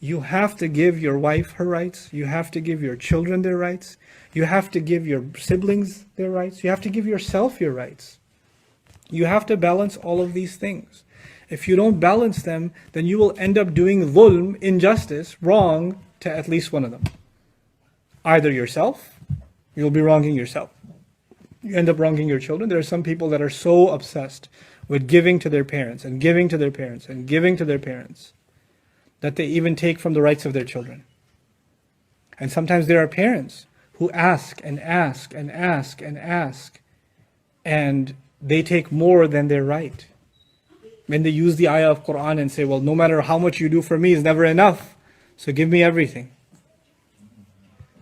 You have to give your wife her rights. You have to give your children their rights. You have to give your siblings their rights. You have to give yourself your rights. You have to balance all of these things. If you don't balance them, then you will end up doing dhulm, injustice, wrong to at least one of them. Either yourself, you'll be wronging yourself. You end up wronging your children. There are some people that are so obsessed with giving to their parents and giving to their parents and giving to their parents that they even take from the rights of their children. And sometimes there are parents who ask and ask and ask and ask, and they take more than their right. When they use the ayah of Quran and say, well, no matter how much you do for me is never enough, so give me everything.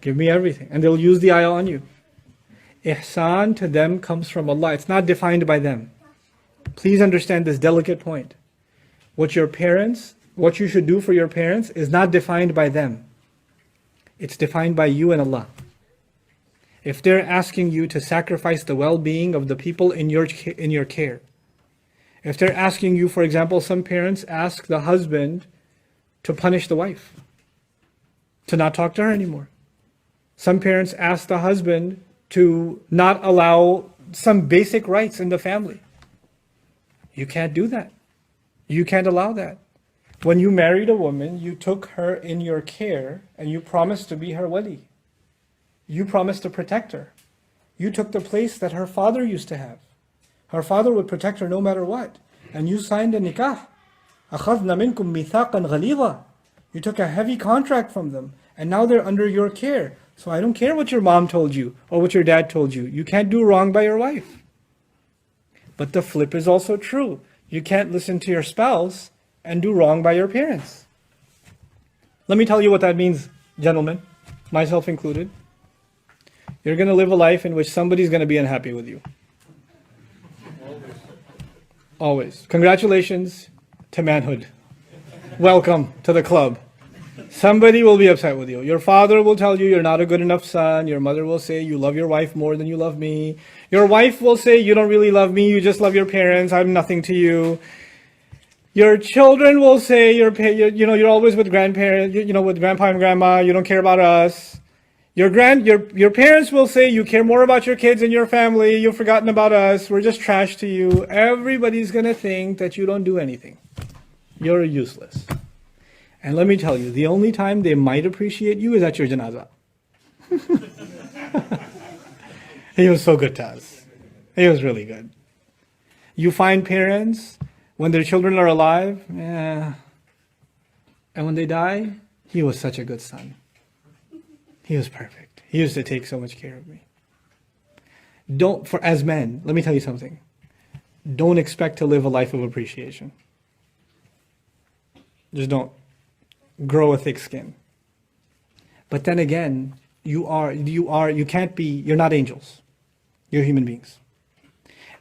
Give me everything. And they'll use the ayah on you. Ihsan to them comes from Allah. It's not defined by them. Please understand this delicate point. What you should do for your parents is not defined by them. It's defined by you and Allah. If they're asking you to sacrifice the well-being of the people in your care, if they're asking you, for example, some parents ask the husband to punish the wife, to not talk to her anymore. Some parents ask the husband to not allow some basic rights in the family. You can't do that. You can't allow that. When you married a woman, you took her in your care and you promised to be her wali. You promised to protect her. You took the place that her father used to have. Her father would protect her no matter what. And you signed a nikah. أَخَذْنَا مِنْكُمْ مِيثَاقًا غَلِيظًا. You took a heavy contract from them. And now they're under your care. So I don't care what your mom told you or what your dad told you. You can't do wrong by your wife. But the flip is also true. You can't listen to your spouse and do wrong by your parents. Let me tell you what that means, gentlemen, myself included. You're going to live a life in which somebody's going to be unhappy with you. Always. Congratulations to manhood. Welcome to the club. Somebody will be upset with you. Your father will tell you you're not a good enough son. Your mother will say you love your wife more than you love me. Your wife will say you don't really love me, you just love your parents, I'm nothing to you. Your children will say you're always with grandparents, with grandpa and grandma, you don't care about us. Your parents will say you care more about your kids and your family, you've forgotten about us, we're just trash to you. Everybody's gonna think that you don't do anything. You're useless. And let me tell you, the only time they might appreciate you is at your janazah. He was so good to us. He was really good. You find parents, when their children are alive, and when they die, he was such a good son. He was perfect. He used to take so much care of me. As men, let me tell you something. Don't expect to live a life of appreciation. Just don't. Grow a thick skin. But then again, you're not angels. You're human beings.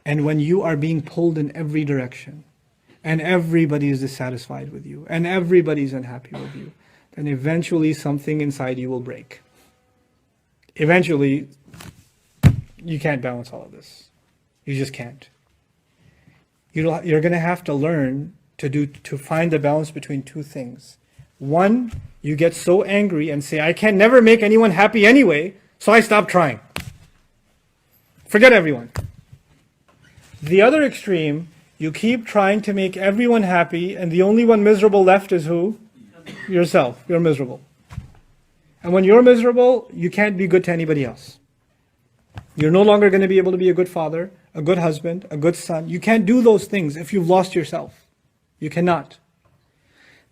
And when you are being pulled in every direction, and everybody is dissatisfied with you, and everybody's unhappy with you, then eventually something inside you will break. Eventually, you can't balance all of this. You just can't. You're going to have to learn to find the balance between two things. One, you get so angry and say, I can never make anyone happy anyway, so I stop trying. Forget everyone. The other extreme, you keep trying to make everyone happy, and the only one miserable left is who? Yourself. You're miserable. And when you're miserable, you can't be good to anybody else. You're no longer going to be able to be a good father, a good husband, a good son. You can't do those things if you've lost yourself. You cannot.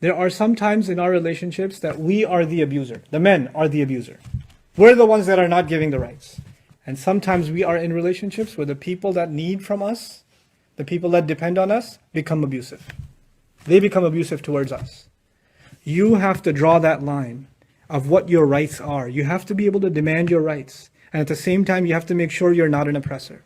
There are some times in our relationships that we are the abuser. The men are the abuser. We're the ones that are not giving the rights. And sometimes we are in relationships where the people that need from us, the people that depend on us, become abusive. They become abusive towards us. You have to draw that line of what your rights are. You have to be able to demand your rights. And at the same time, you have to make sure you're not an oppressor.